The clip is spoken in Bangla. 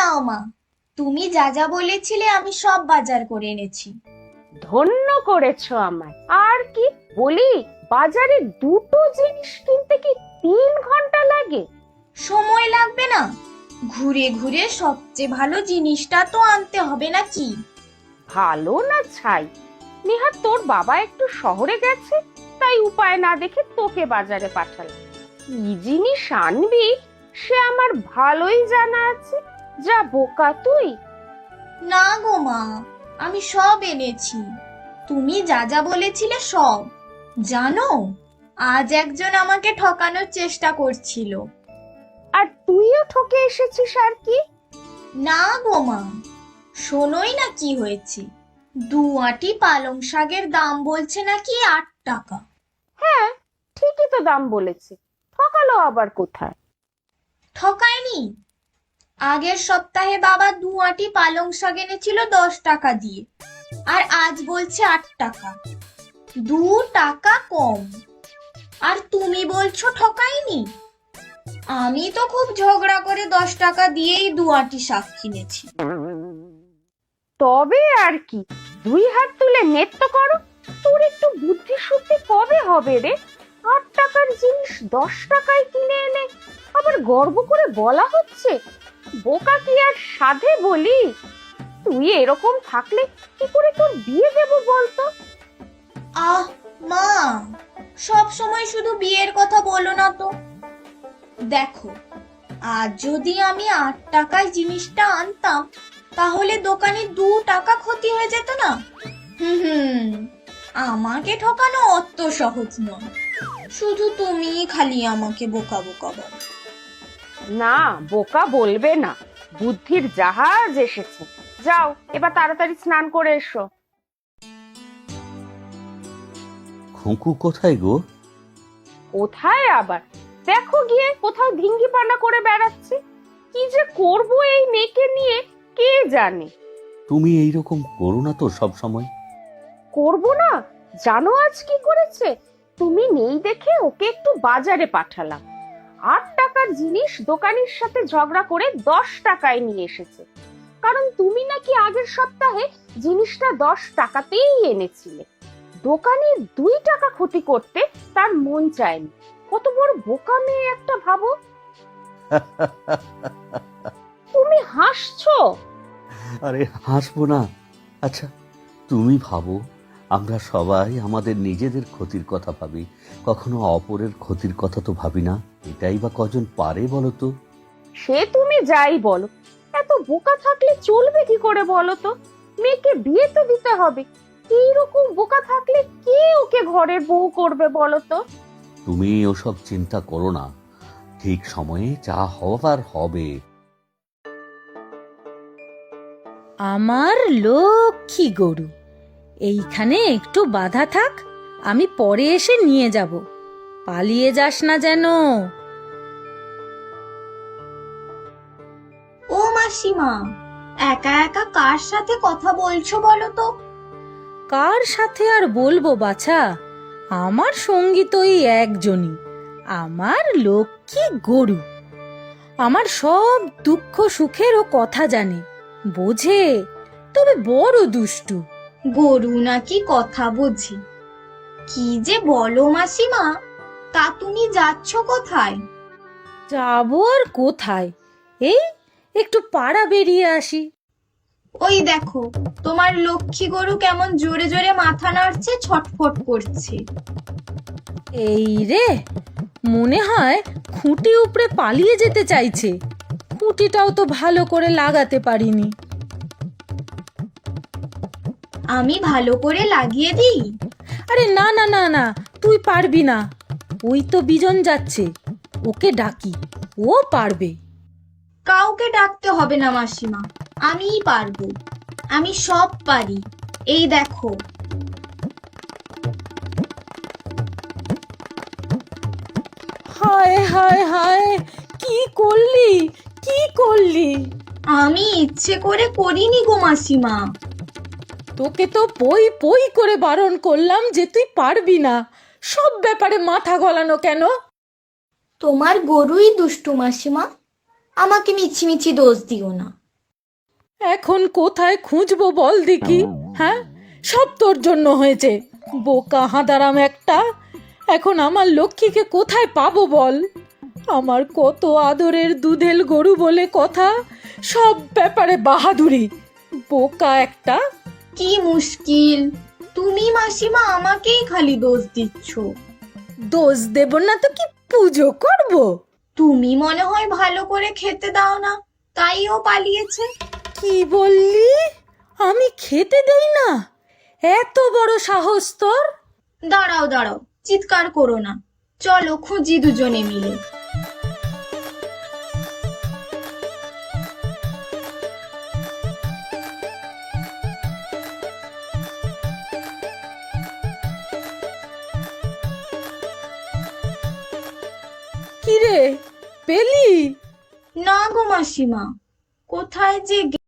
নাও মা, তুমি যা যা বলেছিলে আমি সব বাজার করে এনেছি। ধন্য করেছো আমায়। আর কি বলি, বাজারে দুটো জিনিস কিনতে কি 3 ঘন্টা লাগে? সময় লাগবে না? ঘুরে ঘুরে সবচেয়ে ভালো জিনিসটা তো আনতে হবে নাকি? ভালো না ছাই, নিহাত তোর বাবা একটু শহরে গেছে, তাই উপায় না দেখে তোকে বাজারে পাঠালাম। কি জিনিস আনবি সে আমার ভালোই জানা আছে। যা বোকা তুই! না গো মা, আমি সব এনেছি। তুমি যা যা বলেছিলে সব। জানো, আজ একজন আমাকে ঠকানোর চেষ্টা করছিল। আর তুইও ঠকে এসেছিস আর কি? না গো মা, শোনোই না কি হয়েছে। 2 আঁটি পালং শাকের দাম বলছে নাকি 8 টাকা। হ্যাঁ, ঠিকই তো দাম বলেছে, ঠকালো আবার কোথায়? ঠকায়নি। আগের সপ্তাহে বাবা 2 আঁটি পালং শাক এনেছিল 10 টাকা দিয়ে, আর আজ বলছে 8 টাকা। 2 টাকা কম। আর তুমি বলছো ঠকায়নি? আমি তো খুব ঝগড়া করে 10 টাকা দিয়েই 2 আঁটি শাক কিনেছি। তবে আর কি, 2 হাত তুলে নেত্য করো। তোর একটু বুদ্ধি শুদ্ধি কবে হবে রে? 8 টাকার জিনিস 10 টাকায় কিনে এনে আবার গর্ব করে বলা হচ্ছে বোকা কি আর সাধে বলি? তুই এরকম থাকলে কি করে তোর বিয়ে দেব বলতো? আহ মা, সব সময় শুধু বিয়ের কথা বলো না তো। দেখো, আজ যদি আমি 8 টাকায় জিনিসটা আনতাম, তাহলে দোকানে 2 টাকা ক্ষতি হয়ে যেত না? হুম, আমাকে ঠকানো অত সহজ নয়। শুধু তুমি খালি আমাকে বোকা বোকা বলো। না, বোকা বলবে না, বুদ্ধির জাহাজ এসেছে। যাও এবার তাড়াতাড়ি স্নান করে এসো। খুঁকু কোথায় গো? কোথায় আবার, দেখো গিয়ে কোথাও ধিঙ্গি পানা করে বেড়াচ্ছে। কি যে করব এই মেয়েকে নিয়ে কে জানে। তুমি এইরকম করো না তো সব সময়। করব না? জানো আজ কি করেছে? তুমি নেই দেখে ওকে একটু বাজারে পাঠালাম। 8 টাকার জিনিস দোকানির সাথে ঝগড়া করে 10 টাকায় নিয়ে এসেছে। কারণ তুমি নাকি আগের সপ্তাহে জিনিসটা 10 টাকাতেই এনেছিলে। দোকানির 2 টাকা ক্ষতি করতে তার মন চায়নি। কত বড় বোকা মেয়ে একটা, ভাবো। তুমি হাসছো? আরে হাসবো না? আচ্ছা, তুমি ভাবো, আমরা সবাই আমাদের নিজেদের ক্ষতির কথা ভাবি, কখনো অপরের ক্ষতির কথা তো ভাবি না। এটাই বা কজন পারে বলো তো? সে তুমি যাই বলো, এত বোকা থাকলে চলবে কি করে বলো তো? মেয়েকে বিয়ে তো দিতে হবে। এইরকম বোকা থাকলে কে ওকে ঘরের বউ করবে বলো তো? তুমি ওসব চিন্তা করো না, ঠিক সময়ে যা হবার হবে। আমার লক্ষ্মী গরু, এইখানে একটু বাধা থাক, আমি পরে এসে নিয়ে যাব। পালিয়ে যাস না যেন। ও মাসিমা, একা একা কার সাথে কথা বলছো বলো তো? কার সাথে আর বলবো বাছা, আমার সঙ্গী তো এই একজনই, আমার লক্ষ্মী গরু। আমার সব দুঃখ সুখেরও কথা জানে, বোঝে, তবে বড় দুষ্টু। গরু নাকি কথা বোঝে? কি যে বলো মাসিমা, তা তুমি যাচ্ছ কোথায়? যাবো আর কোথায়, এই একটু পাড়া বেরিয়ে আসি। ওই দেখো, তোমার লক্ষ্মী গরু কেমন জোরে জোরে মাথা নাড়ছে, ছটফট করছে। এই রে, মনে হয় খুঁটি উপড়ে পালিয়ে যেতে চাইছে। খুঁটিটাও তো ভালো করে লাগাতে পারিনি। আমি ভালো করে লাগিয়ে দিই? আরে না না না না, তুই পারবি না। ওই তো বিজন যাচ্ছে, ওকে ডাকি, ও পারবে। কাউকে ডাকতে হবে না মাসিমা, আমিই পারবো। আমি সব পারি। এই দেখো। হায় হায় হায়, কি করলি, কি করলি? আমি ইচ্ছে করে করিনি গো মাসিমা। তোকে তো পই পই করে বারণ করলাম যে তুই পারবি না। সব ব্যাপারে মাথা গলানো কেন? তোমার গরুই দুষ্টু মাসিমা, আমাকে মিছিমিছি দোষ দিও না। এখন কোথায় খুঁজবো বল দেখি? হ্যাঁ, সব তোর জন্য হয়েছে, বোকা হাঁদারাম একটা। এখন আমার লক্ষ্মীকে কোথায় পাবো বল? আমার কত আদরের দুধেল গরু বলে কথা, সব ব্যাপারে বাহাদুরি, বোকা একটা। কি মুশকিল, তুমি মাসিমা আমাকেই খালি দোষ দিচ্ছ। দোষ দেব না তো কি পুজো করব? তুমি মনে হয় ভালো করে খেতে দাও না, তাই ও পালিয়েছে। কি বললি? আমি খেতে দেই না? এত বড় সাহস তোর? দাঁড়াও দাঁড়াও, চিৎকার করো না, চলো খুঁজি দুজনে মিলে। কি রে, পেলি? না গো মাসিমা, কোথায় যে